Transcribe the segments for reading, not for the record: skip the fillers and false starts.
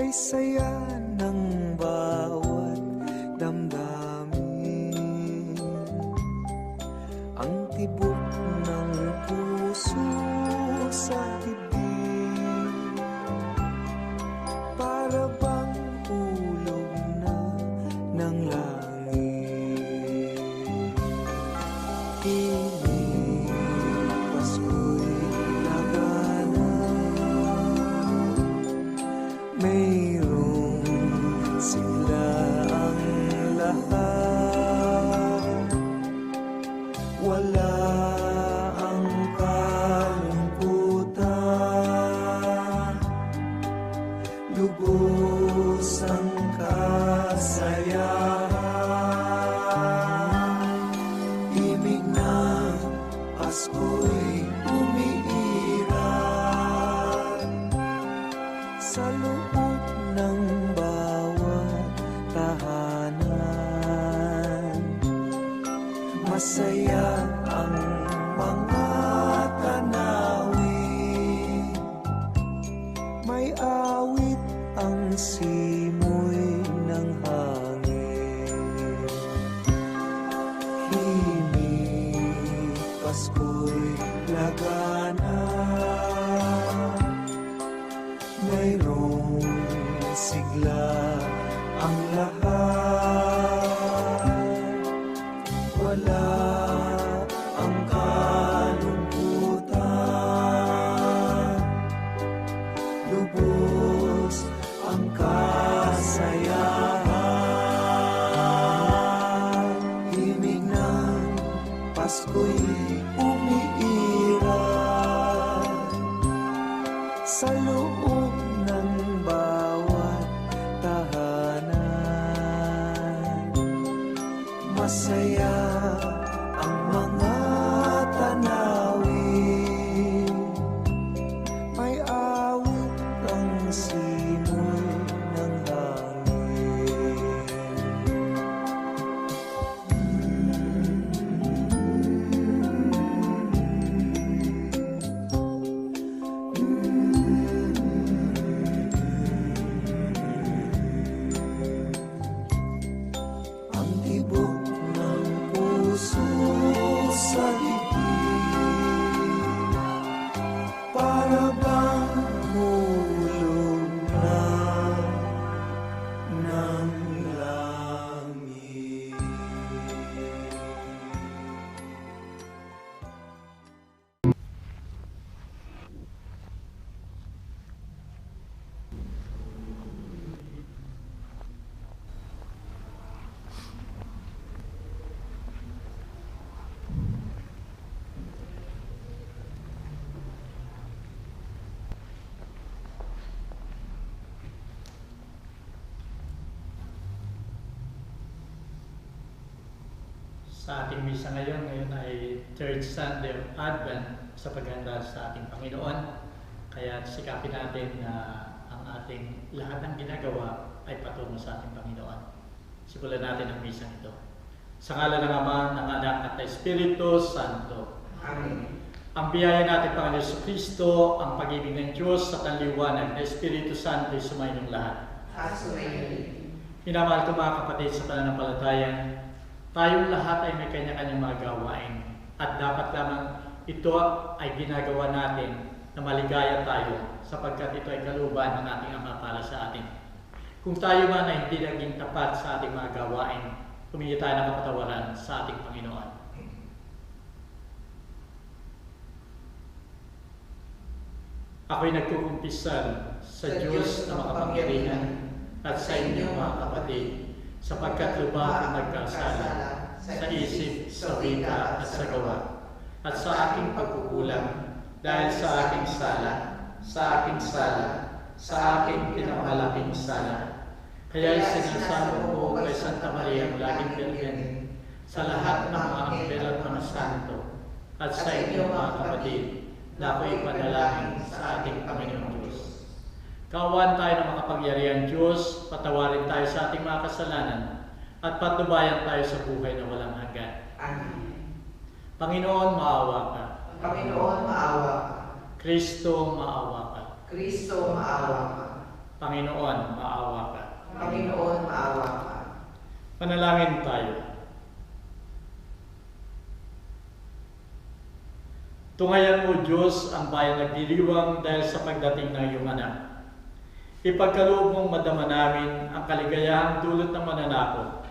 Kay saya ng bawat damdamin, ang tibok ng puso sa dibdib, para bang ulog na ng langit. Inig Pasko'y lagana, mayroong sigla ang lahat, wala ang kalungkutan, lubos ang kasayahan. Himig ng Pasko'y umiiral sa loob ng bawat tahanan. Masaya ang mga tanawin, may awit ang simoy ng hangin. Himig Pasko'y lagana, mayroong sigla ang lahat, wala ang kalungkutan, lubos ang kasayahan. Himig ng Pasko'y umiiral sa loob ng bawat tahanan. Masaya ang mga tanawin, may awit ang simoy ng hangin. Ang tibok ng puso sa dibdib, para bang hulog na ng langit. Sa ating misa ngayon ay Third Sunday of Advent sa paghanda sa ating Panginoon. Kaya sikapin natin na ang ating lahat ng ginagawa ay patungo sa ating Panginoon. Simulan natin ang misa ito. Sa ngalan ng Ama, ng Anak at ng Espiritu Santo. Amen. Ang biyaya natin, Panginoon Jesucristo, ang pag-ibig ng Diyos at ang liwanag ng Espiritu Santo ay sumayin ng lahat. Asumayin. Minamahal ko mga kapatid sa pananampalataya, tayong lahat ay may kanya-kanyang mga gawain at dapat lamang ito ay ginagawa natin na maligaya tayo sapagkat ito ay kalooban ng ating Ama para sa atin. Kung tayo man ay hindi naging tapat sa ating mga gawain, humingi tayo ng kapatawaran sa ating Panginoon. Ako'y nagkukumpisal sa Diyos na makapangyarihan at sa inyo mga kapatid, sapagkat lubha akong nagkasala sa isip, sa wika at sa gawa, at sa aking pagkukulang, dahil sa aking sala, sa aking pinakamalaking sala. Kaya sinasamo ko kay Santa Maria ang laging Birhen, sa lahat ng mga anghel at mga santo, at sa inyo mga kapatid, na ako'y panalangin sa ating Panginoong Diyos. Kaawaan tayo ng makapangyarihan Diyos, patawarin tayo sa ating mga kasalanan, at patnubayan tayo sa buhay na walang hanggan. Amen. Panginoon, maawa ka. Panginoon, maawa ka. Kristo, maawa ka. Kristo, maawa ka. Panginoon, maawa ka. Panginoon, maawa ka. Panalangin tayo. Tungayan mo, Diyos, ang bayang nagdiriwang dahil sa pagdating ng iyong anak. Ipagkaloob mong madama namin ang kaligayahang dulot ng mananako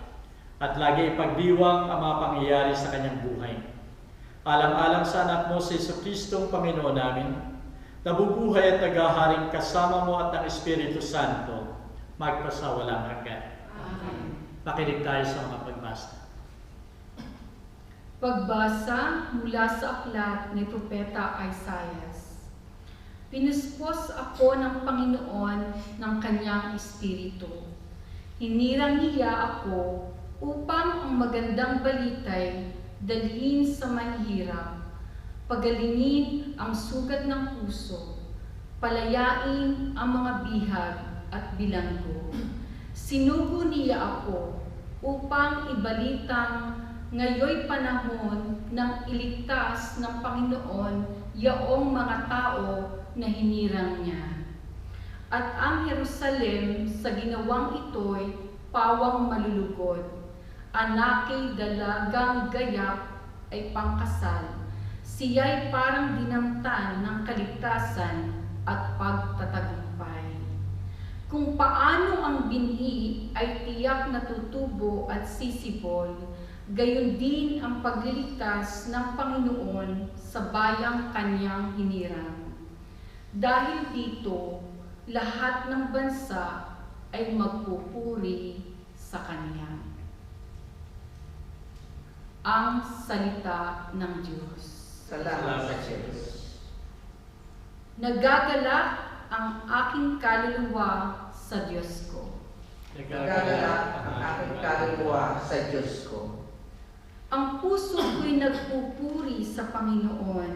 at lagi ipagdiwang ang mga pangyayari sa kanyang buhay. Alang-alang sa anak mo si Jesucristong Panginoon namin, nabubuhay at naghaharing kasama mo at ng Espiritu Santo, magpasawalang hanggan. Amen. Makinig tayo sa mga pagbasa. Pagbasa mula sa aklat ni Propeta Isaias. Pinuspos ako ng Panginoon ng kanyang espiritu. Hinirang niya ako upang ang magandang balitay dalhin sa mahihirap, pagalingin ang sugat ng puso, palayain ang mga bihag at bilanggo. Sinugo niya ako upang ibalitang ngayoy panahon ng iligtas ng Panginoon yaong mga tao na hinirang niya. At ang Jerusalem sa ginawang ito'y pawang malulugod, anaki dalagang gayak ay pangkasal, siya'y parang dinamtan ng kaligtasan at pagtatagumpay. Kung paano ang binhi ay tiyak na tutubo at sisibol, gayon din ang pagliligtas ng Panginoon sa bayang kanyang hinirang. Dahil dito, lahat ng bansa ay magpupuri sa kanya. Ang salita ng Diyos. Salamat sa Diyos. Nagagalak ang aking kaluluwa sa Diyos ko. Nagagalak ang aking kaluluwa sa Diyos ko. Ang puso ko'y nagpupuri sa Panginoon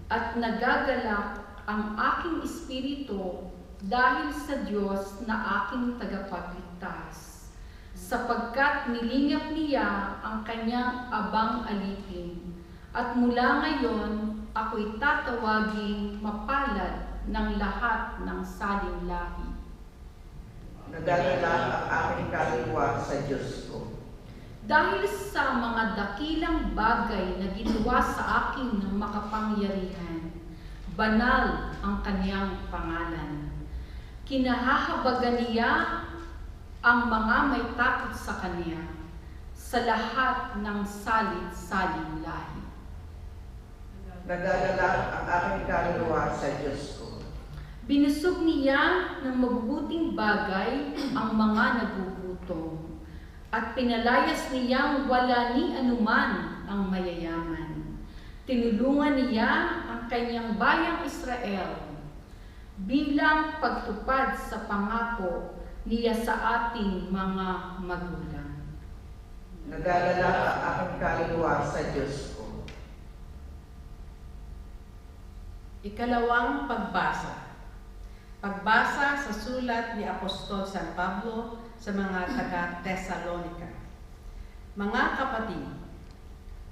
at nagagalak ang aking espiritu dahil sa Diyos na aking tagapagligtas, sapagkat nilingap niya ang kanyang abang alipin, at mula ngayon ako'y tatawaging mapalad ng lahat ng saling lahi. Nagagalak ang aking kaluluwa sa Diyos ko. Dahil sa mga dakilang bagay na ginawa sa akin ng makapangyarihan, banal ang kanyang pangalan. Kinahahabagan niya ang mga may takot sa kanya sa lahat ng salit-saling lahi. Nagagalak ang aking kaluluwa sa Diyos ko. Binusog niya ng mabubuting bagay ang mga nagugutom, at pinalayas niyang wala ni anuman ang mayayaman. Tinulungan niya ang kanyang bayang Israel bilang pagtupad sa pangako niya sa ating mga magulang. Nagagalak ang aking kaluluwa sa Diyos ko. Ikalawang pagbasa. Pagbasa sa sulat ni Apostol San Pablo sa mga taga-Tesalonica. Mga kapatid,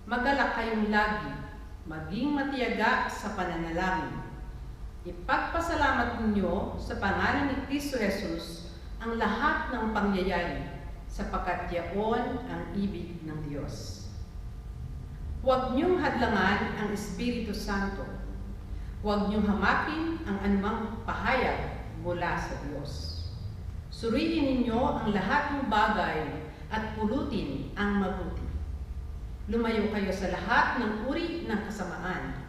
magalak kayong lagi, maging matiyaga sa pananalangin. Ipagpasalamat ninyo sa pangalan ni Kristo Jesus ang lahat ng pangyayari, sapagkat yaon ang ibig ng Diyos. Huwag niyong hadlangan ang Espiritu Santo. Huwag niyong hamakin ang anumang pahayag mula sa Diyos. Suriin ninyo ang lahat ng bagay at pulutin ang mabuti. Lumayo kayo sa lahat ng uri ng kasamaan.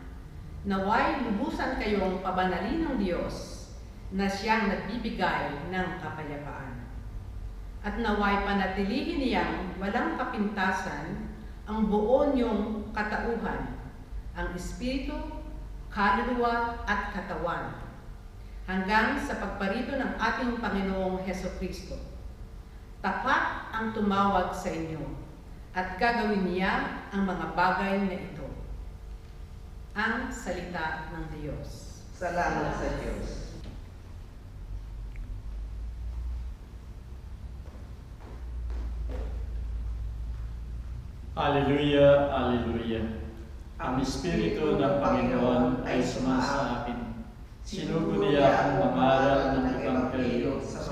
Naway lubusan kayong pabanalin ng Diyos na siyang nagbibigay ng kapayapaan. At naway panatilihin niyang walang kapintasan ang buo niyong katauhan, ang espiritu, kaluluwa at katawan, hanggang sa pagparito ng ating Panginoong Hesukristo. Tapat ang tumawag sa inyo, at gagawin niya ang mga bagay na ito. Ang salita ng Diyos. Salamat sa Diyos. Alleluia, Alleluia. Ang Espiritu ng Panginoon ay sumasa akin. Sinugo niya ang mangaral ng Ebanghelyo sa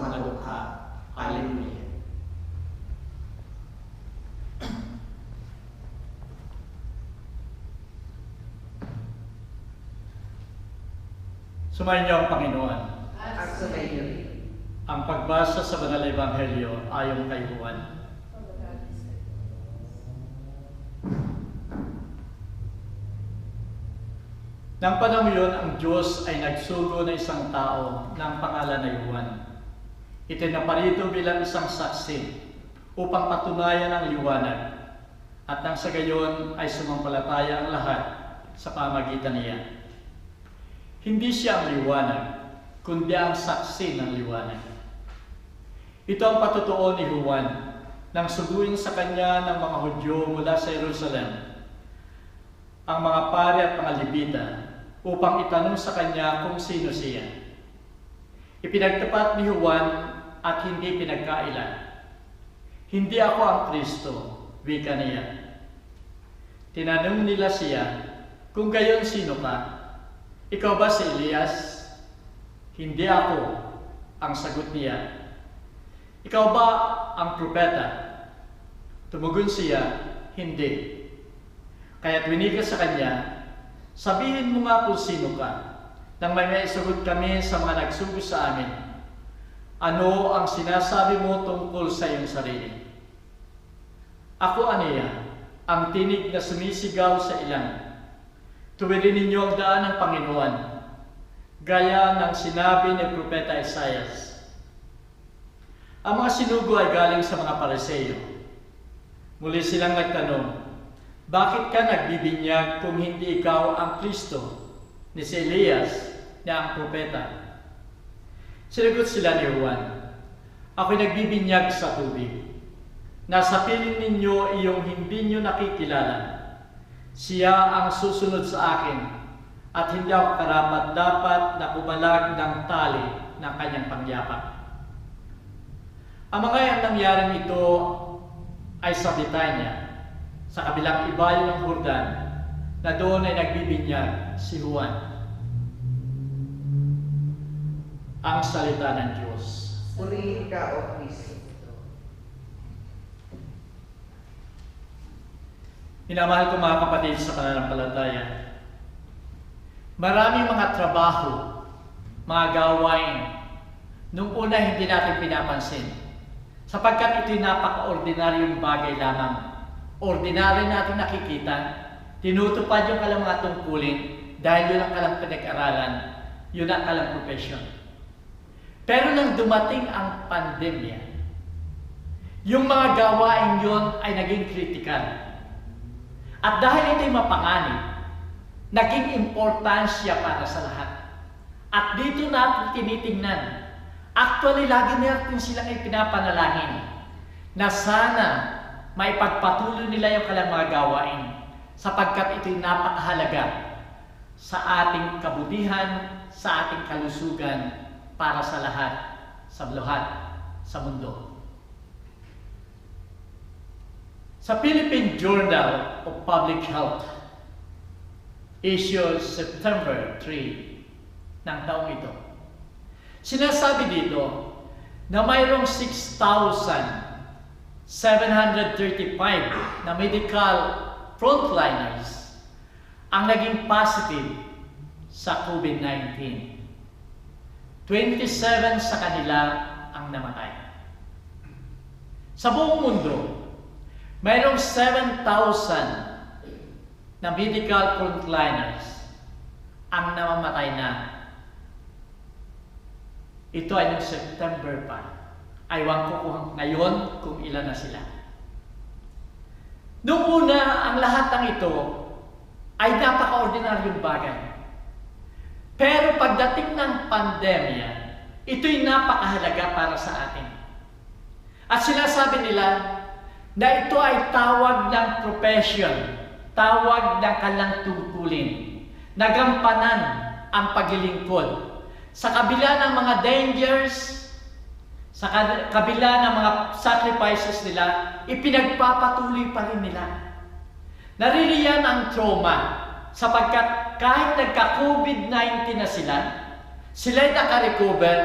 Sumainyo ang Panginoon. At sumainyo rin. Ang pagbasa sa Banal na Ebanghelyo ayon kay Juan. Nang panahon yun, ang Diyos ay nagsugo ng isang tao ng pangalan na Juan. Itinaparito bilang isang saksi upang patunayan ang liwanag, at nang sa gayon ay sumampalataya ang lahat sa pamagitan niya. Hindi siya ang liwanag, kundi ang saksi ng liwanag. Ito ang patutuo ni Juan nang suguin sa kanya ng mga Hudyo mula sa Jerusalem ang mga pari at mga Levita upang itanong sa kanya kung sino siya. Ipinagtapat ni Juan at hindi pinagkailan. Hindi ako ang Kristo, wika niya. Tinanong nila siya, kung gayon sino ka? Ikaw ba si Elias? Hindi ako, ang sagot niya. Ikaw ba ang propeta? Tumugon siya, hindi. Kaya't winigas sa kanya, sabihin mo nga kung sino ka, nang may maisagot kami sa mga nagsugo sa amin. Ano ang sinasabi mo tungkol sa iyong sarili? Ako aniya, ang tinig na sumisigaw sa ilang. Tuwirin ninyo ang daan ng Panginoon, gaya ng sinabi ni Propeta Isaias. Ang mga sinugo ay galing sa mga Pariseo. Muli silang nagtanong, bakit ka nagbibinyag kung hindi ikaw ang Kristo, ni si Elias na ang propeta? Sinagot sila ni Juan, ako'y nagbibinyag sa tubig. Nasa piling ninyo iyong hindi nyo nakikilala. Siya ang susunod sa akin at hindi ako karapat dapat na bumalag ng tali ng kanyang pangyapak. Ang mga nangyaring ito ay sa Betania, sa kabilang ibayo ng Jordan, na doon ay nagbibinyag si Juan. Ang salita ng Diyos. Purihin ka, O Kristo. Minamahal ko mga kapatid sa pananampalataya, maraming mga trabaho, mga gawain, nung una hindi natin pinapansin, sapagkat ito'y napaka-ordinaryong bagay lamang. Ordinaryo natin nakikita, tinutupad yung kalang mga tungkulin dahil yun ang kalang pinag-aralan, yun ang kalang profession. Pero nang dumating ang pandemya, yung mga gawain yun ay naging critical. At dahil ito'y mapanganib, naging importansya para sa lahat. At dito natin tinitingnan, actually lagi natin silang ipinapanalangin na sana maipagpatuloy nila yung kanilang mga gawain sapagkat ito'y napakahalaga sa ating kabutihan, sa ating kalusugan para sa lahat, sa mundo. Sa Philippine Journal of Public Health, issued September 3 ng taong ito, sinasabi dito na mayroong 6,735 na medical frontliners ang naging positive sa COVID-19. 27 sa kanila ang namatay. Sa buong mundo, mayroong 7,000 na medical frontliners ang namamatay na. Ito ay noong September pa. Aywan ko ngayon kung ilan na sila. Noong una, ang lahat ng ito ay napaka-ordinaryong bagay. Pero pagdating ng pandemya, ito'y napakahalaga para sa atin. At sinasabi nila na ito ay tawag ng profession, tawag ng kanilang tungkulin, nagampanan ang paglilingkod. Sa kabila ng mga dangers, sa kabila ng mga sacrifices nila, ipinagpapatuloy pa rin nila. Naririyan ang trauma sapagkat kahit nagka-COVID-19 na sila'y naka-recover,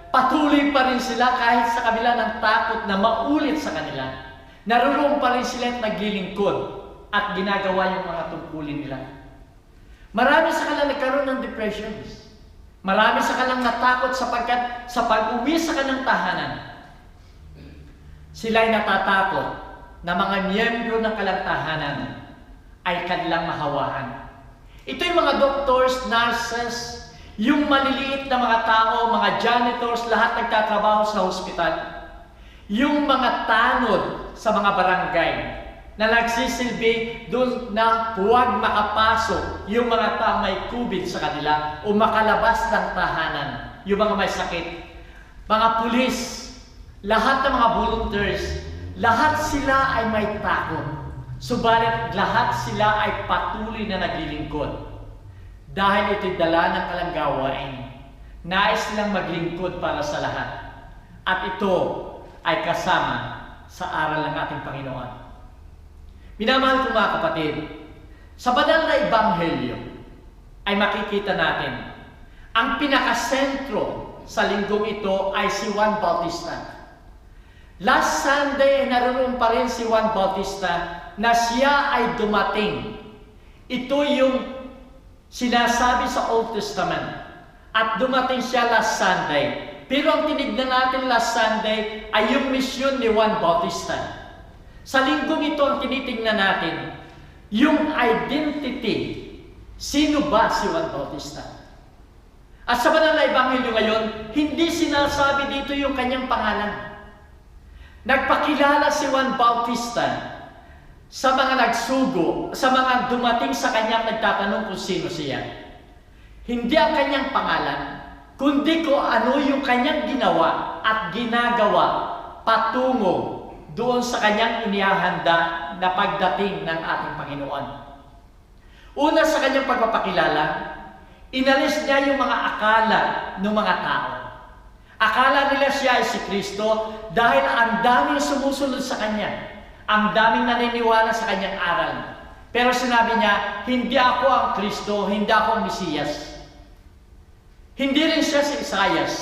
patuloy pa rin sila kahit sa kabila ng takot na maulit sa kanila. Naroon pa rin sila at naglilingkod at ginagawa yung mga tungkulin nila. Marami sa kanila nagkaroon ng depressions. Marami sa kanilang natakot sapagkat sa pag-uwi sa kanilang tahanan, sila'y natatakot na mga miyembro ng kanilang tahanan ay kanilang mahawaan. Ito yung mga doctors, nurses, yung maliliit na mga tao, mga janitors, lahat nagtatrabaho sa hospital. Yung mga tanod sa mga barangay na nagsisilbi doon na huwag makapasok yung mga tao may COVID sa kanila o makalabas ng tahanan, yung mga may sakit. Mga pulis, lahat ng mga volunteers, lahat sila ay may takot. Subalit lahat sila ay patuloy na naglilingkod. Dahil ito'y dala ng kanilang gawain. Nais silang maglingkod para sa lahat. At ito ay kasama sa aral ng ating Panginoon. Minamahal ko mga kapatid, sa banal na ebanghelyo ay makikita natin ang pinakasentro sa linggong ito ay si Juan Bautista. Last Sunday, naroon pa rin si Juan Bautista na siya ay dumating. Ito yung sinasabi sa Old Testament. At dumating siya last Sunday. Pero ang tinignan natin last Sunday ay yung misyon ni Juan Bautista. Sa linggong ito ang tinitingnan natin, yung identity. Sino ba si Juan Bautista? At sa banal na ebanghelyo ngayon, hindi sinasabi dito yung kanyang pangalan. Nagpakilala si Juan Bautista sa mga nagsugo, sa mga dumating sa kanya nagtatanong kung sino siya. Hindi ang kanyang pangalan, kundi kung ano yung kanyang ginawa at ginagawa patungo doon sa kanyang inihahanda na pagdating ng ating Panginoon. Una sa kanyang pagpapakilala, inalis niya yung mga akala ng mga tao. Akala nila siya ay si Kristo dahil ang daming sumusunod sa kanya. Ang daming naniniwala sa kanyang aral. Pero sinabi niya, hindi ako ang Kristo, hindi ako ang Mesiyas. Hindi rin siya si Isaias.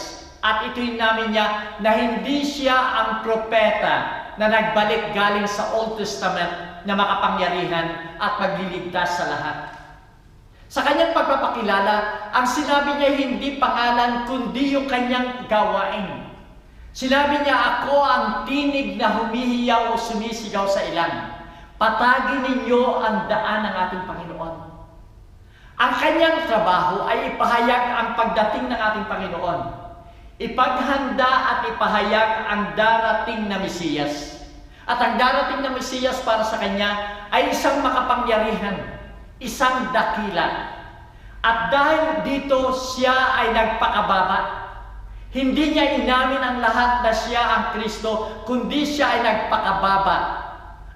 At ito'y namin niya na hindi siya ang propeta na nagbalik galing sa Old Testament na makapangyarihan at magliligtas sa lahat. Sa kanyang pagpapakilala, ang sinabi niya hindi pangalan kundi yung kanyang gawain. Sinabi niya, ako ang tinig na humihiyaw o sumisigaw sa ilan. Patagin ninyo ang daan ng ating Panginoon. Ang kanyang trabaho ay ipahayag ang pagdating ng ating Panginoon. Ipaghanda at ipahayag ang darating na Mesiyas. At ang darating na Mesiyas para sa kanya ay isang makapangyarihan, isang dakila. At dahil dito siya ay nagpakababa. Hindi niya inamin ang lahat na siya ang Kristo, kundi siya ay nagpakababa.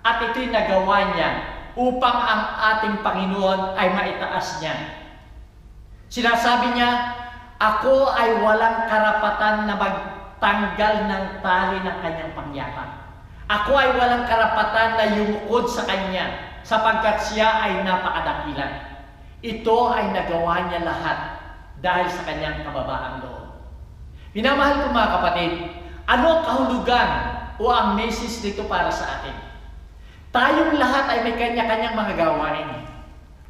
At ito'y nagawa niya upang ang ating Panginoon ay maitaas niya. Sinasabi niya, ako ay walang karapatan na magtanggal ng tali ng kanyang pangyayari. Ako ay walang karapatan na yumukod sa kanya sapagkat siya ay napakadakila. Ito ay nagawa niya lahat dahil sa kanyang kababaang loob. Minamahal ko mga kapatid, ano ang kahulugan o ang message nito para sa atin? Tayong lahat ay may kanya-kanyang mga gawain.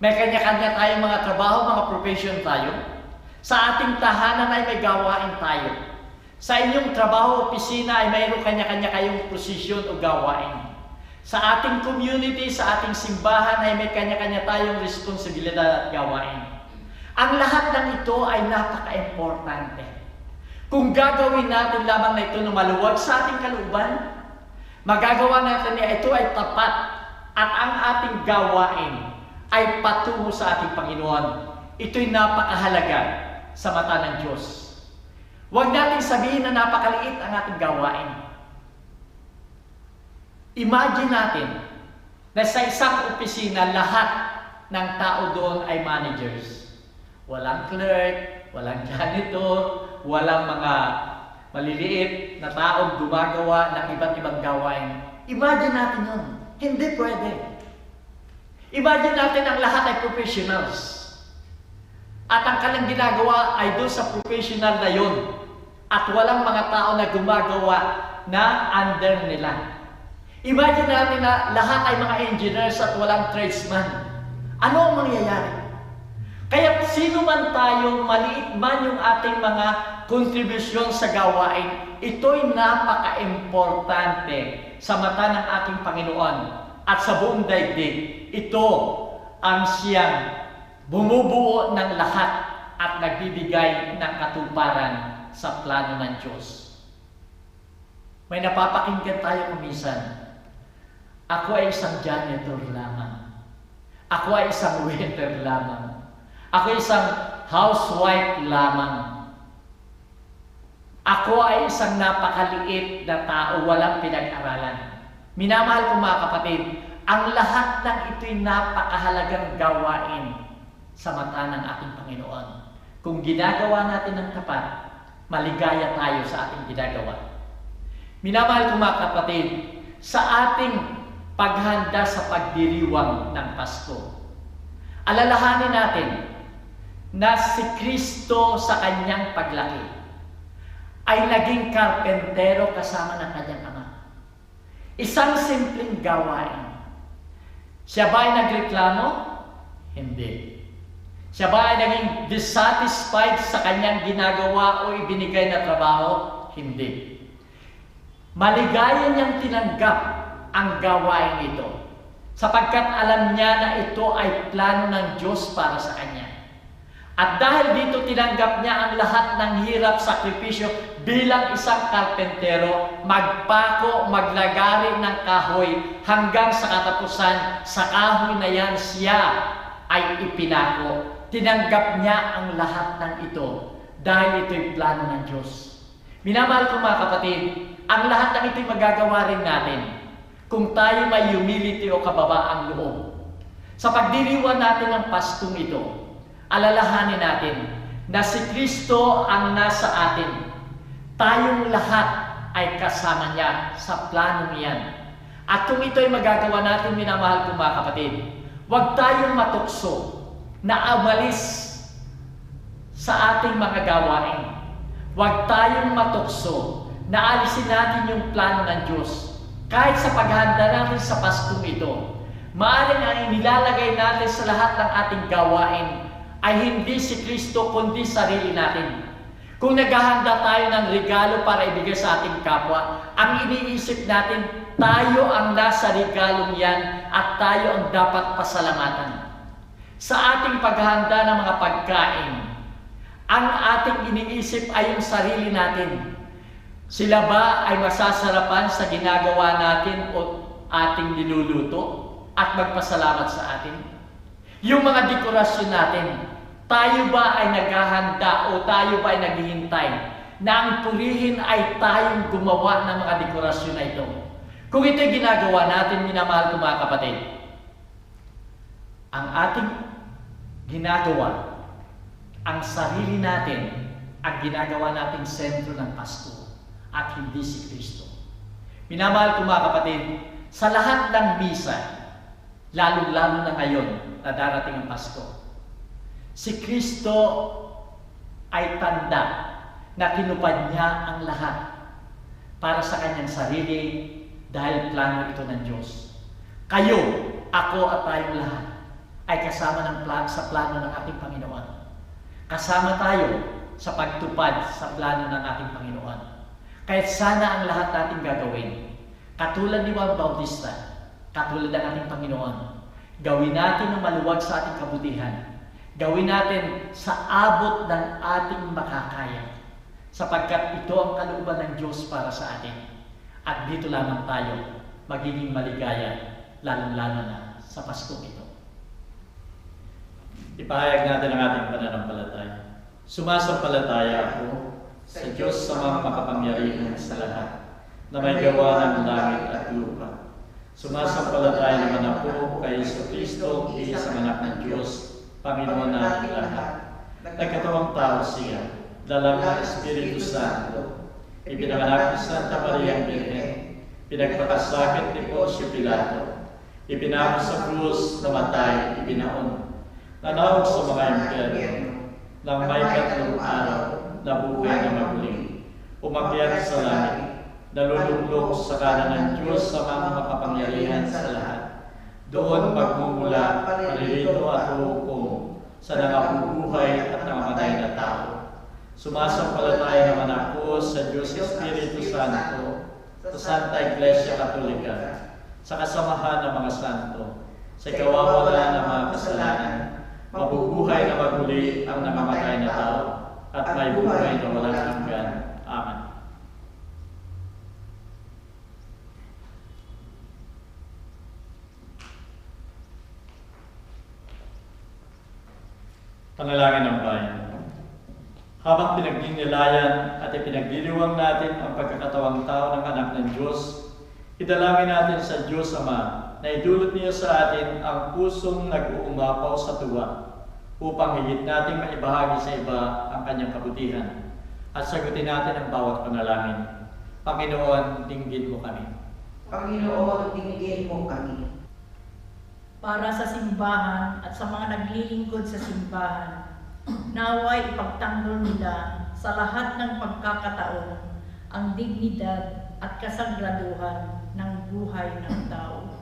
May kanya-kanya tayong mga trabaho, mga profession tayo. Sa ating tahanan ay may gawain tayo. Sa inyong trabaho, opisina ay mayroong kanya-kanya kayong posisyon o gawain. Sa ating community, sa ating simbahan ay may kanya-kanya tayong responsibilidad at gawain. Ang lahat ng ito ay napaka-importante. Kung gagawin natin lamang na ito na maluwag sa ating kalooban, magagawa natin na ito ay tapat at ang ating gawain ay patungo sa ating Panginoon. Ito'y napakahalaga sa mata ng Diyos. Huwag natin sabihin na napakaliit ang ating gawain. Imagine natin na sa isang opisina, lahat ng tao doon ay managers. Walang clerk, walang janitor, walang mga maliliit na taong gumagawa ng iba't ibang gawain. Imagine natin yun. Hindi pwede. Imagine natin ang lahat ay professionals. At ang kanilang ginagawa ay doon sa professional na yun. At walang mga tao na gumagawa na under nila. Imagine natin na lahat ay mga engineers at walang tradesman. Ano ang mangyayari? Kaya sino man tayo, maliit man yung ating mga kontribusyon sa gawain, ito'y napaka-importante sa mata ng ating Panginoon at sa buong daigdig. Ito ang siyang bumubuo ng lahat at nagbibigay ng katuparan sa plano ng Diyos. May napapakinggan tayo kuminsan. Ako ay isang janitor lamang. Ako ay isang waiter lamang. Ako ay isang housewife lamang. Ako ay isang napakaliit na tao, walang pinag-aralan. Minamahal ko mga kapatid, ang lahat ng ito'y napakahalagang gawain sa mata ng ating Panginoon. Kung ginagawa natin ng tapat, maligaya tayo sa ating ginagawa. Minamahal ko mga kapatid, sa ating paghanda sa pagdiriwang ng Pasko, alalahanin natin na si Kristo sa kanyang paglaki ay naging karpentero kasama ng kanyang ama. Isang simpleng gawain. Siya ba ay nagreklamo? Hindi. Siya ba ay naging dissatisfied sa kanyang ginagawa o ibinigay na trabaho? Hindi. Maligaya niyang tinanggap ang gawain ito sapagkat alam niya na ito ay plano ng Diyos para sa kanya. At dahil dito tinanggap niya ang lahat ng hirap, sakripisyo bilang isang karpentero, magpako, maglagari ng kahoy hanggang sa katapusan, sa kahoy na yan siya ay ipinako. Tinanggap niya ang lahat ng ito dahil ito'y plano ng Diyos. Minamahal ko mga kapatid, ang lahat ng ito'y magagawa rin natin kung tayo may humility o kababaang loob. Sa pagdiriwang natin ng Paskong ito, alalahanin natin na si Kristo ang nasa atin. Tayong lahat ay kasama niya sa plano niyan. At kung ito ay magagawa natin, minamahal ko mga kapatid, huwag tayong matukso na amalis sa ating mga gawain. Huwag tayong matukso na alisin natin yung plano ng Diyos. Kahit sa paghahanda natin sa Paskong ito, maaaring ang inilalagay natin sa lahat ng ating gawain ay hindi si Kristo kundi sarili natin. Kung naghahanda tayo ng regalo para ibigay sa ating kapwa, ang iniisip natin, tayo ang nasa regalong yan at tayo ang dapat pasalamatan. Sa ating paghahanda ng mga pagkain, ang ating iniisip ay yung sarili natin. Sila ba ay masasarapan sa ginagawa natin o ating niluluto at magpasalamat sa atin? Yung mga dekorasyon natin, tayo ba ay naghahanda o tayo ba ay naghihintay na ang purihin ay tayong gumawa ng mga dekorasyon na ito? Kung ito'y ginagawa natin, minamahal ko mga kapatid, ang ating ginagawa, ang sarili natin, ang ginagawa nating sentro ng Pasko at hindi si Kristo. Minamahal ko mga kapatid, sa lahat ng misa, lalo-lalo na ngayon na darating ang Pasko, si Kristo ay tanda na tinupad niya ang lahat para sa kanyang sarili dahil plano ito ng Diyos. Kayo, ako at tayong lahat ay kasama sa plano ng ating Panginoon. Kasama tayo sa pagtupad sa plano ng ating Panginoon. Kahit sana ang lahat natin gagawin, katulad ni Juan Bautista, katulad ng ating Panginoon, gawin natin ang maluwag sa ating kabutihan. Gawin natin sa abot ng ating makakaya, sapagkat ito ang kalooban ng Diyos para sa atin. At dito lamang tayo magiging maligaya, lalong-lalo na sa Pasko ito. Ipahayag natin ang ating pananampalataya. Sumasampalataya ako sa Diyos sa mga makapangyarihan sa lahat, na may gawa ng langit at lupa. Sumasampalataya naman ako kay Kristo, isang anak ng Diyos, Panginoon natin lahat. Nagkatawang tao siya, dala ng Espiritu Santo, ipinanganak ni Santa Maria Virgen, pinagpakasakit ni Poncio Pilato, ipinako sa krus, namatay, ibinaon, nanawag sa mga impyerno, nang may katlong araw, nabuhay na maguli, umakyat sa langit, naluluklok sa kanan ng Diyos sa mga makapangyarihan sa lahat. Doon magmumula, paririto at hukom sa nangabubuhay at nangamatay na tao. Sumasampalataya naman ako sa Diyos Espiritu Santo, sa Santa Iglesia Katolika, sa kasamahan ng mga santo, sa kawawalan ng mga kasalanan, mabubuhay na maguli ang nangamatay na tao, at may buhay na walang hanggan. Amen. Panalangin ng bayan. Habang pinagdinilayan at ipinagdiriwang natin ang pagkakatawang tao ng anak ng Diyos, idalangin natin sa Diyos Ama na idulot niya sa atin ang pusong nag-uumapaw sa tuwa upang higit nating maibahagi sa iba ang kanyang kabutihan at sagutin natin ang bawat panalangin. Panginoon, dinggin mo kami. Panginoon, dinggin mo kami. Para sa simbahan at sa mga naglilingkod sa simbahan, naway ipagtanggol nila sa lahat ng pagkakataon ang dignidad at kasagraduhan ng buhay ng tao.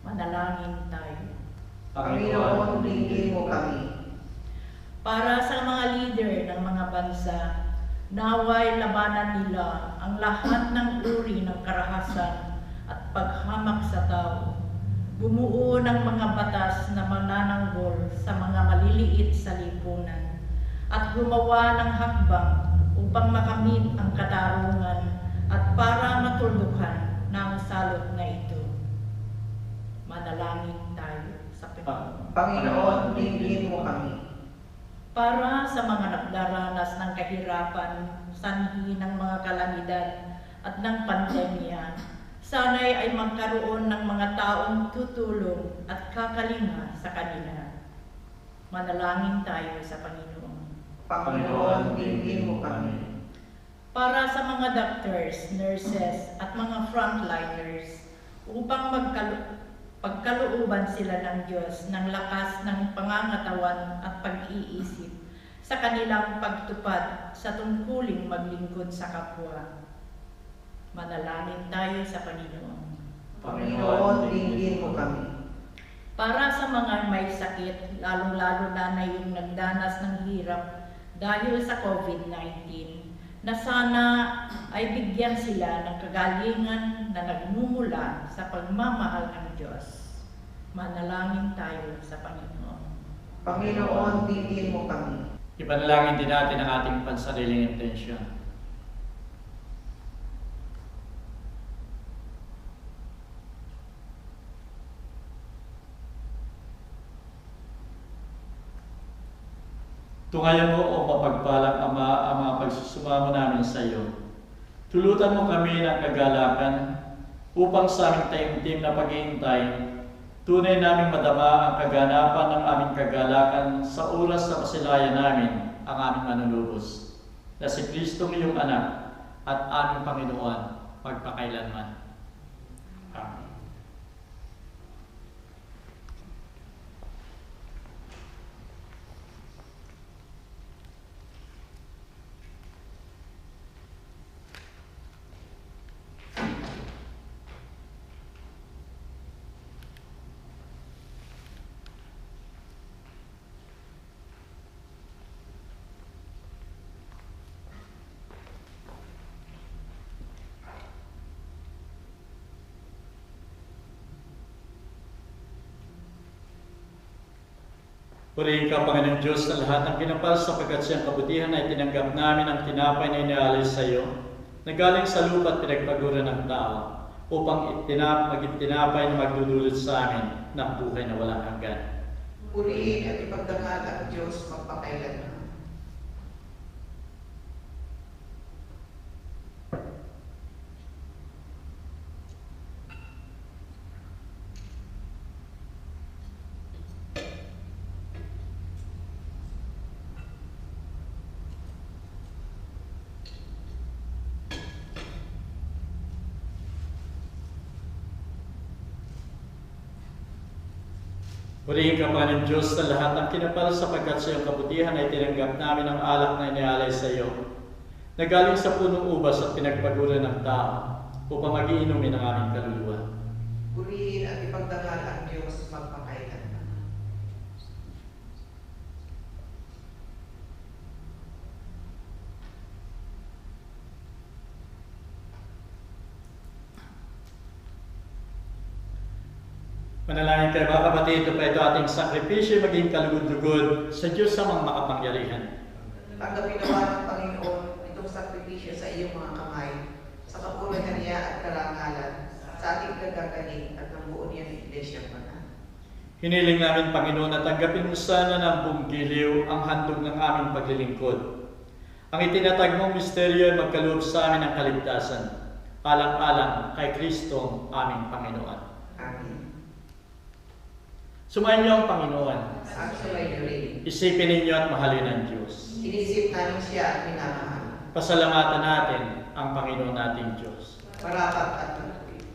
Manalangin tayo. Panginoon, dinggin mo kami. Para sa mga leader ng mga bansa, naway labanan nila ang lahat ng uri ng karahasan at paghamak sa tao. Bumuo ng mga batas na manananggol sa mga maliliit sa lipunan at gumawa ng hakbang upang makamit ang katarungan at para matuldukan ng salot na ito. Manalangin tayo sa Panginoon. Panginoon, dinggin mo kami. Para sa mga nagdaranas ng kahirapan, sanhi ng mga kalamidad at ng pandemya, sana'y ay magkaroon ng mga taong tutulong at kakalinga sa kanila. Manalangin tayo sa Panginoon. Panginoon, dinggin mo kami. Para sa mga doctors, nurses at mga frontliners upang pagkalooban sila ng Diyos ng lakas ng pangangatawan at pag-iisip sa kanilang pagtupad sa tungkuling maglingkod sa kapwa. Manalangin tayo sa Panginoon. Panginoon, dinggin mo kami. Para sa mga may sakit, lalong-lalo na yung nagdanas ng hirap dahil sa COVID-19, na sana ay bigyan sila ng kagalingan na nagmumula sa pagmamahal ng Diyos. Manalangin tayo sa Panginoon. Panginoon, dinggin mo kami. Ipanalangin din natin ang ating pansariling intensyon. Tungayan mo o mapagpalang Ama ang mga pagsusumamo namin sa iyo. Tulutan mo kami ng kagalakan upang sa aming taimtim na paghihintay, tunay naming madama ang kaganapan ng aming kagalakan sa oras na masilayan namin ang aming manunubos, na si Kristong iyong anak at aming Panginoon magpakailanman. Amen. Purihin ka, Panginoon Diyos, sa lahat ng kinapal sapagkat siyang kabutihan ay tinanggap namin ang tinapay na inialay sa iyo, na galing sa lupa at pinagpaguran ng tao, upang maging tinapay na magdudulot sa amin ng buhay na walang hanggan. Purihin at ipagdangal ang Diyos magpakailanman. Purihin ka, Panginoon Diyos, sa lahat ng kinapal sapagkat sa iyong kabutihan ay tinanggap namin ang alak na inialay sa iyo, na galing sa punong ubas at pinagpaguran ng tao, upang magiinumin ang aming kaluluwa. Purihin at ipagdangal ang Diyos magpakailanman. Manalangin kayo mga kapatid, ito pa ito ating sakripisyo maging kalugod-lugod sa Diyos sa mga makapangyarihan. Tanggapin naman ng Panginoon itong sakripisyo sa iyong mga kamay, sa kapurihan niya at karangalan, sa ating kagagaling at ng buo niya ng Iglesia Banal. Hiniling namin, Panginoon, na tanggapin mo sana ng buong giliw ang handog ng aming paglilingkod. Ang itinatag mong misteryo ay magkaloob sa amin ng kaligtasan, alang-alang kay Kristo aming Panginoon. Amen. Sumayin niyo ang Panginoon. Ang sumayo rin. Isipin ninyo at mahalin ang Diyos. Inisip namin siya at minamahal. Pasalamatan natin ang Panginoon nating Diyos. Marapat at matuwid.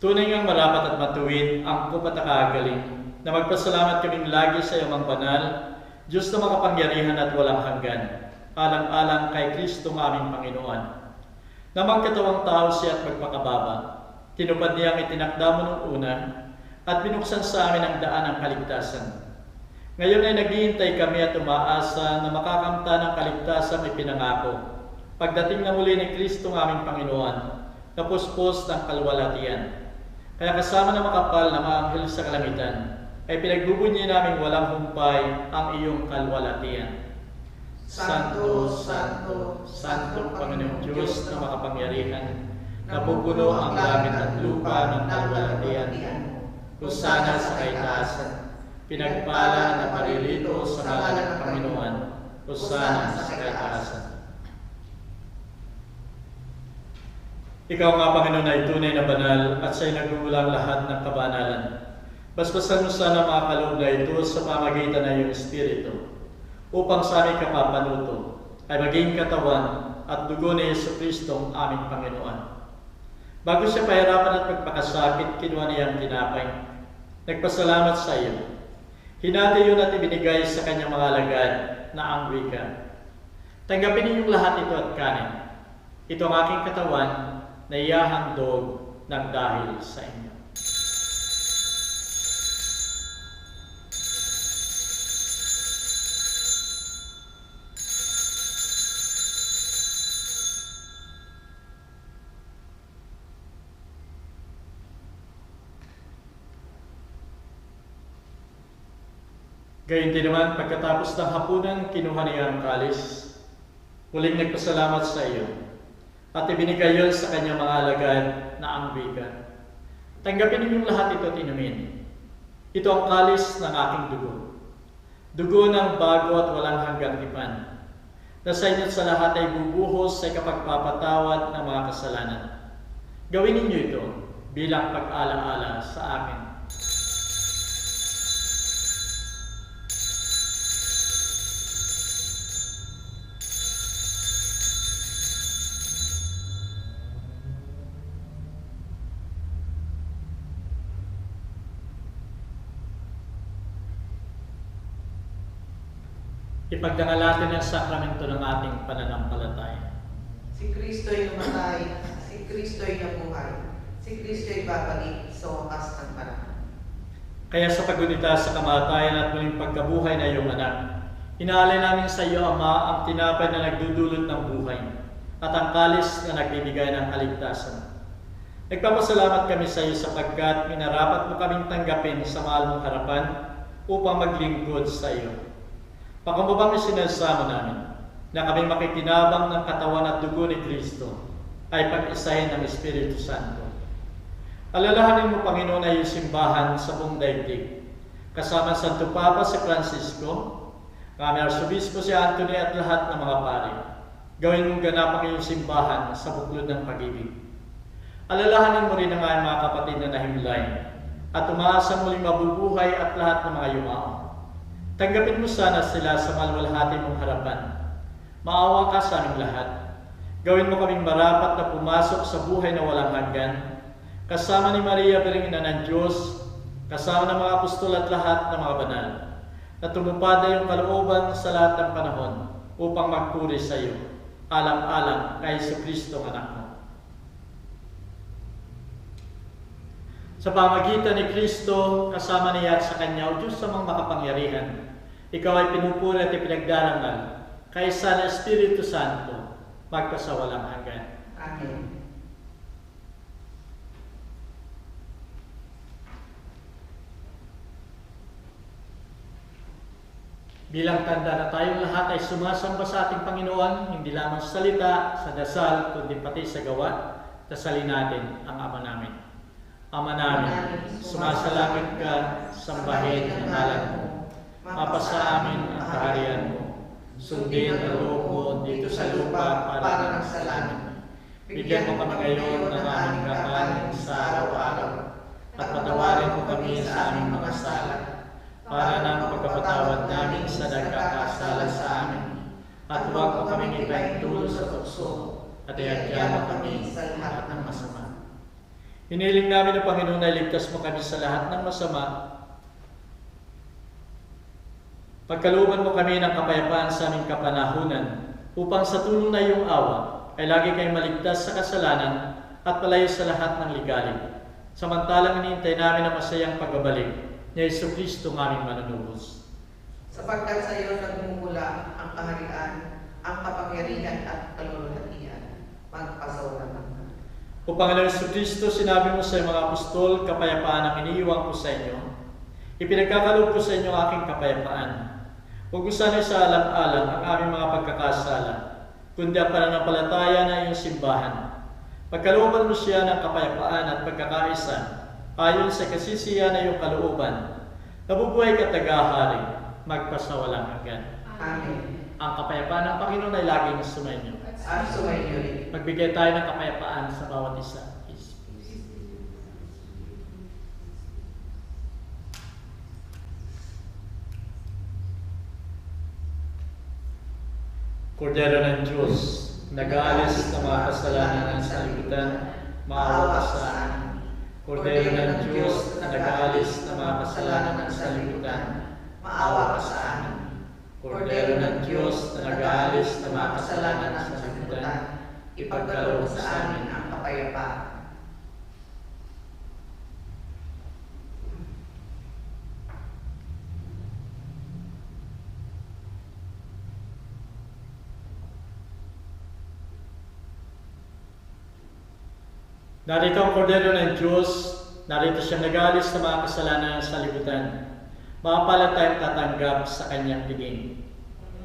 Tunay ngang marapat at matuwid ang kupatakaagaling na magpasalamat kaming lagi sa iyong mga banal, Diyos na makapangyarihan at walang hanggan, alang-alang kay Kristo aming Panginoon. Na magkatawang tao siya at magpakababa, tinupad niya ang itinakda mo nung una, at binuksan sa amin ang daan ng kaligtasan. Ngayon ay naghihintay kami at umaasa na makakamta ng kaligtasan ipinangako. Pagdating na muli ni Kristo aming Panginoon, na puspos ng kalwalatian. Kaya kasama na makapal na mga anghel sa kalamitan, ay pinagbubunyi namin walang humpay ang iyong kalwalatian. Santo, Santo, Santo Panginoong Diyos na makapangyarihan, napupuno ang langit at lupa ng kalwalatian. Hosana sa kaitaasan, pinagpala na parilito sa ngalan ng Panginoon. Hosana sa kaitaasan. Ikaw nga, Panginoon, ay tunay na banal at sa'yo nagugulang lahat ng kabanalan. Basbasan mo sana mga kaloob na ito sa pamagitan ng iyong Espiritu, upang sa aming kapapanuto ay maging katawan at dugo ni Jesucristo aming Panginoon. Bago siya pahirapan at magpakasakit, kinuha niya ang tinapay. Nagpasalamat sa iyo. Hinati yun at ibinigay sa kanyang mga alagad na ang wika. Tanggapin ninyong lahat ito at kanin. Ito ang aking katawan na iyahandog ng dahil sa inyo. Gayun din naman, pagkatapos ng hapunan, kinuha niya ang kalis. Muling nagpasalamat sa iyo at ibinigay yon sa kanyang mga alagad na ang wika. Tanggapin ninyong lahat ito at inumin. Ito ang kalis ng aking dugo. Dugo ng bago at walang hanggang tipan, na sa inyo sa lahat ay bubuhos sa kapagpapatawad ng mga kasalanan. Gawin ninyo ito bilang pag-alaala sa akin. Ipagdangal natin ang sakramento ng ating pananampalataya. Si Kristo'y namatay, si Kristo'y nabuhay, si Kristo'y babalik sa wakas ng panahon. Kaya sa pagunita sa kamatayan at muling pagkabuhay na iyong anak, inaalay namin sa iyo, Ama, ang tinapay na nagdudulot ng buhay at ang kalis na nagbibigay ng kaligtasan. Nagpapasalamat kami sa iyo sapagkat minarapat mo kaming tanggapin sa mahal mong harapan upang maglingkod sa iyo. Pakumbabang isinasama namin na kami makikinabang ng katawan at dugo ni Kristo ay pag-isahin ng Espiritu Santo. Alalahanin mo, Panginoon, ay iyong simbahan sa buong daigdig, kasama Santo Papa si Francisco, kami Arsobispo si Anthony at lahat ng mga pari. Gawin mong ganap ang iyong simbahan sa buklod ng pag-ibig. Alalahanin mo rin ang mga kapatid na nahimlay at umaasa muling mabubuhay at lahat ng mga yumao. Tanggapin mo sana sila sa malwalhati mong harapan. Maawa ka sa aming lahat. Gawin mo kaming marapat na pumasok sa buhay na walang hanggan, kasama ni Maria Biring Ina ng Diyos, kasama ng mga apostol at lahat ng mga banal, na tumupad na iyong kalooban sa lahat ng panahon upang magpuri sa iyo, alang-alang kay Jesucristo ang anak mo. Sa pamagitan ni Kristo, kasama niya at sa Kanya, o Diyos sa mga makapangyarihan, ikaw ay pinupuri at ipinagdarangal, kaysa ng Espiritu Santo, magpasawalang hanggan. Amen. Bilang tanda na tayong lahat ay sumasamba sa ating Panginoon, hindi lamang sa salita, sa dasal, kundi pati sa gawa, dasalin natin ang Ama namin. Ama namin, sumasalangit ka, sambahin ang ngalan mo. Mapasa amin ang kaharian mo. Sundin ang loob mo dito sa lupa para ng sa langit. Bigyan mo kami ngayon ng aming kakanin sa araw-araw. At patawarin mo kami sa aming mga sala, para ng pagkapatawad namin sa nagkakasala sa amin. At huwag mo kami ipahintulo sa tukso, at iadya mo kami sa lahat ng masama. Hiniling namin ng Panginoon na iligtas mo kami sa lahat ng masama. Pagkalooban mo kami ng kapayapaan sa aming kapanahunan, upang sa tulong na iyong awa ay lagi kayong maligtas sa kasalanan at palayo sa lahat ng ligali. Samantalang hinihintay namin ang masayang pagbabalik ni Jesucristo ng aming manunubos. Sapagkat sa iyo nagmumula ang kaharian, ang kapangyarihan at kalulatian, magpasawalang. O Panginoon Jesucristo, sinabi mo sa mga apostol, kapayapaan ang iniiwan ko sa inyo. Ipinagkakaloob ko sa inyo ang aking kapayapaan. Huwag mo sana'y sa alang-alang ang aming mga pagkakasala, kundi ang pananampalataya na iyong simbahan. Pagkalooban mo siya ng kapayapaan at pagkakaisa, ayon sa kasisiyan na iyong kalooban, nabubuhay ka tagahari, magpasawalang hanggan. Amen. Ang kapayapaan ng Panginoon ay laging sumainyo. At sumainyo rin. Magbigay tayo ng kapayapaan sa bawat isa. Kordero ng Diyos, nag-aalis ng mga kasalanan ng sanlibutan, maawa ka sa amin. Kordero ng Diyos na nag-aalis ng mga kasalanan ng sanlibutan, maawa ka sa amin. Kordero ng Diyos na nag-aalis ng mga kasalanan ng sanlibutan, ipagkaloob sa amin ang kapayapaan. Narito ang kordero ng Diyos, narito siya nag-aalis ng mga kasalanan ng sanlibutan. Mapapala tayong tatanggap sa kanyang piging.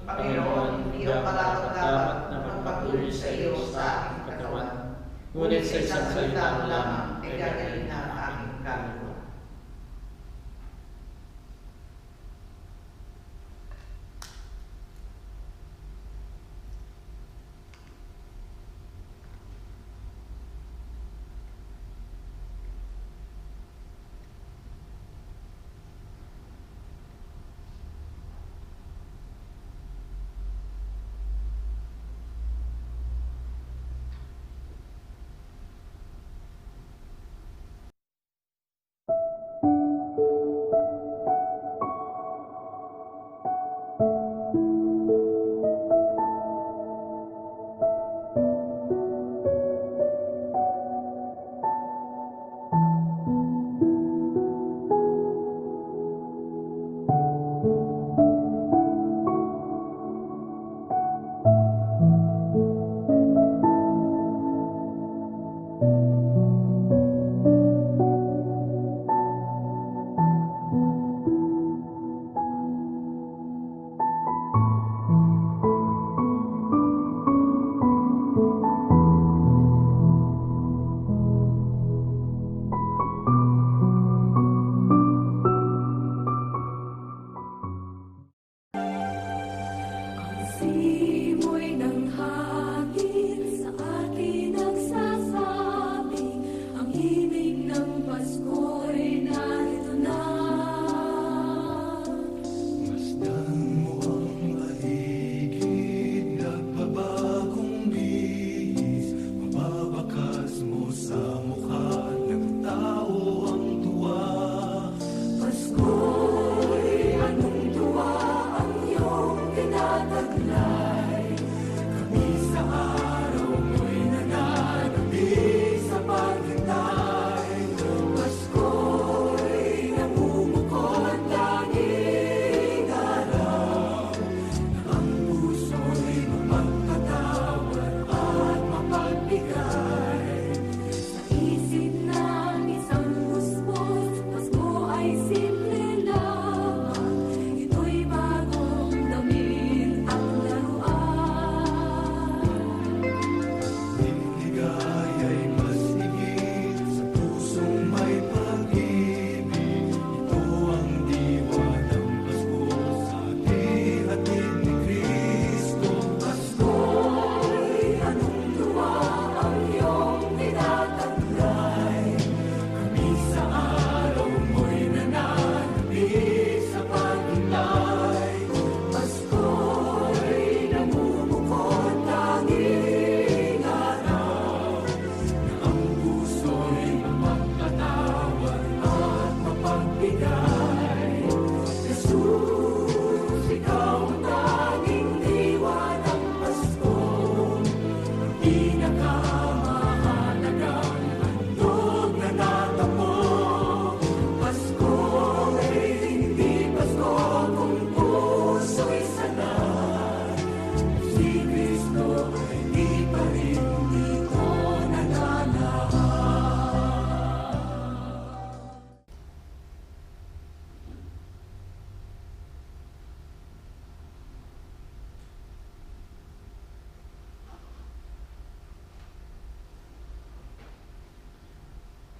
Panginoon, hindi ako dapat na magpatuloy sa iyo sa aking katawan, ngunit sa isang salita mo lamang ay gagaling na ang aking kaluluwa.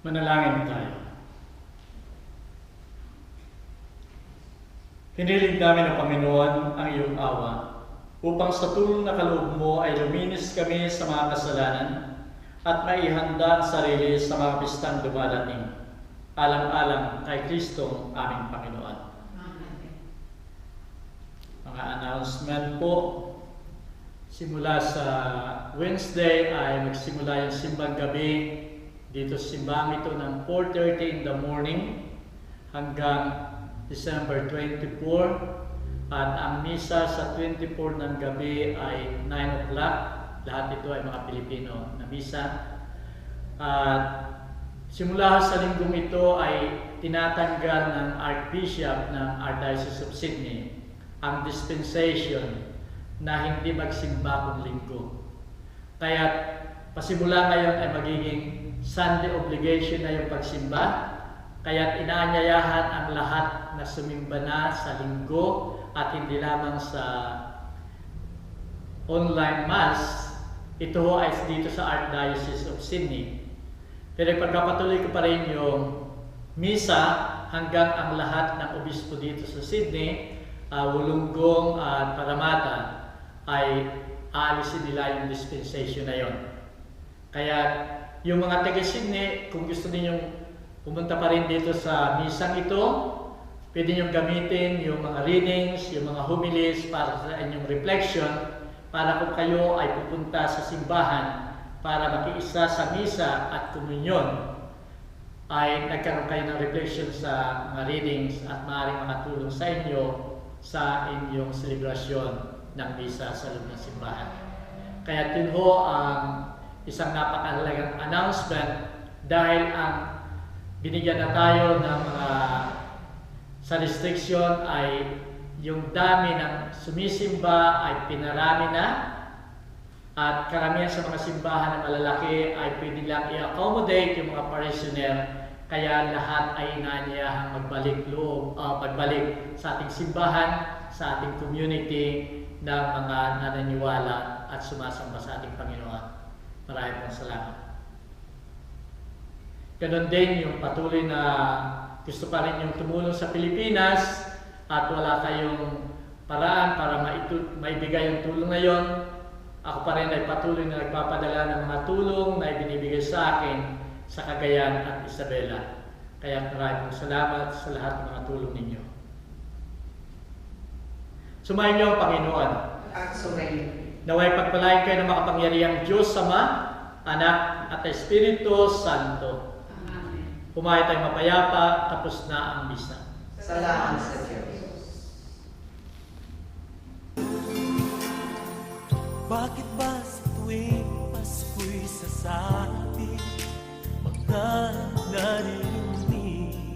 Manalangin tayo. Hiniling namin ng Panginoon ang iyong awa upang sa tulong na kaloob mo ay luminis kami sa mga kasalanan at maihanda ang sarili sa mga pistang dumarating, alang-alang kay Kristong aming Panginoon. Mga announcement po. Simula sa Wednesday ay magsimula yung simbang gabi dito sa simbahan ito ng 4:30 in the morning hanggang December 24, at ang misa sa 24 ng gabi ay 9 o'clock. Lahat ito ay mga Pilipino na misa. At simula sa linggong ito ay tinatanggal ng Archbishop ng Archdiocese of Sydney ang dispensation na hindi magsimba kung linggo. Kaya pasimula ngayon ay magiging Sunday obligation na yung pagsimba. Kaya inaanyayahan ang lahat na sumimba na sa linggo at hindi lamang sa online mass. Ito ay dito sa Archdiocese of Sydney. Pero pagpapatuloy ko pa rin yung misa hanggang ang lahat ng obispo dito sa Sydney, Wollongong at Parramatta, ay aalisin nila yung dispensation na yon. Kaya yung mga taga-Sydney, kung gusto ninyong pumunta pa rin dito sa misang ito, pwede niyong gamitin yung mga readings, yung mga homilies para sa inyong reflection, para kung kayo ay pupunta sa simbahan para makiisa sa misa at komunyon, ay nagkaroon kayo ng reflection sa mga readings at maaaring makatulong sa inyo sa inyong selebrasyon ng misa sa loob ng simbahan. Kaya yun ho ang isang napakahalagang announcement, dahil ang binigyan na tayo ng mga sa restriction ay yung dami ng sumisimba ay pinarami na, at karamihan sa mga simbahan na malalaki ay pwede lang i-accommodate yung mga parishioner, kaya lahat ay inaanyahang pagbalik sa ating simbahan, sa ating community ng mga naniniwala at sumasamba sa ating Panginoon. Maraming pong salamat. Ganon din yung patuloy na gusto pa rin yung tumulong sa Pilipinas at wala kayong paraan para maibigay yung tulong na yon. Ako pa rin ay patuloy na nagpapadala ng mga tulong na ibinibigay sa akin sa Cagayan at Isabela. Kaya maraming salamat sa lahat ng mga tulong ninyo. Sumayin niyo ang Panginoon. At sumayin. Naway pagpalain kayo ng makapangyarihang Diyos Ama, Anak at Espiritu Santo. Amen. Pumahay tayong mapayapa, tapos na ang misa. Salamat sa Diyos. Bakit ba sa tuwing Pasko'y sasabi, mga naririnig,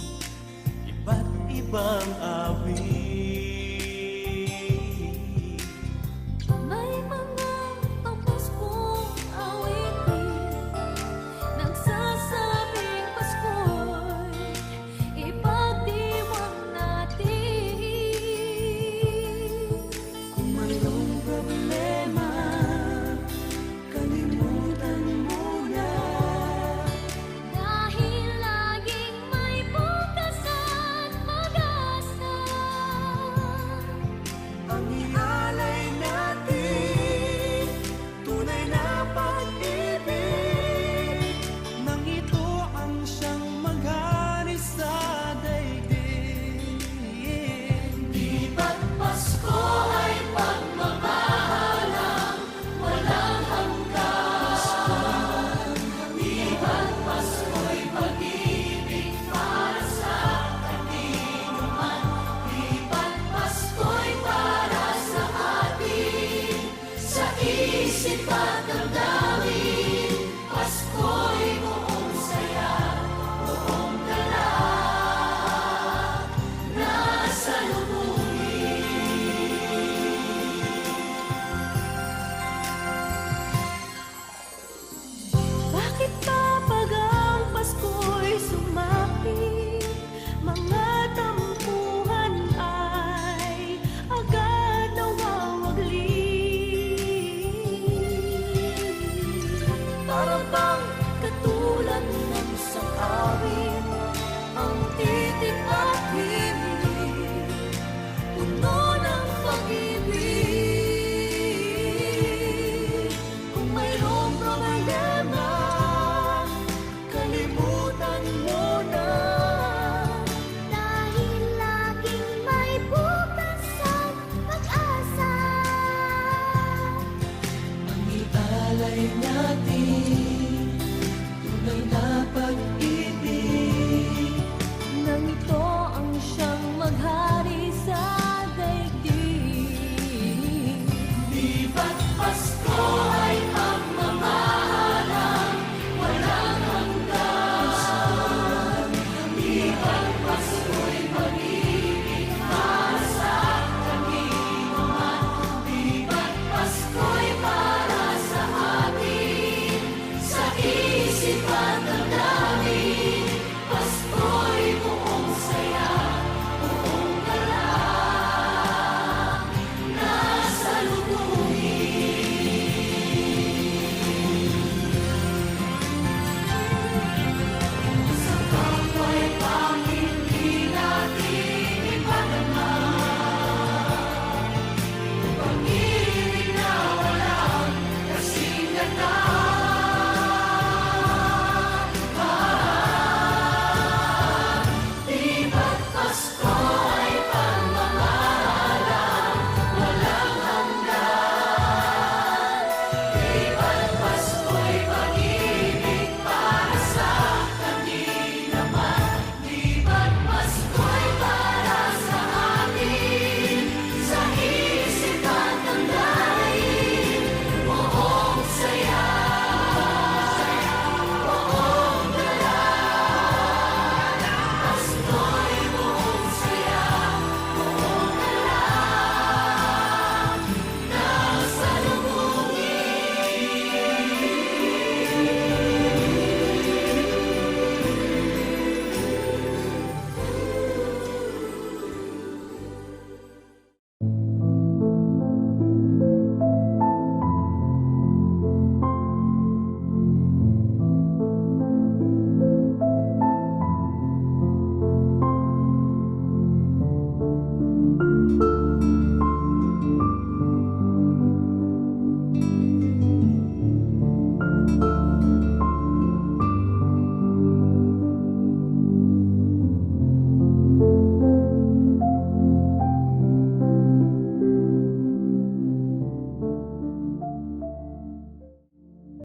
iba't ibang awit? May mga pampaskong awitin, nagsasabing Pasko'y ipagdiwang natin. Kung mayroong problema, kalimutan mo na. Dahil laging may bukas at pag-asa. alay natin tunay na pag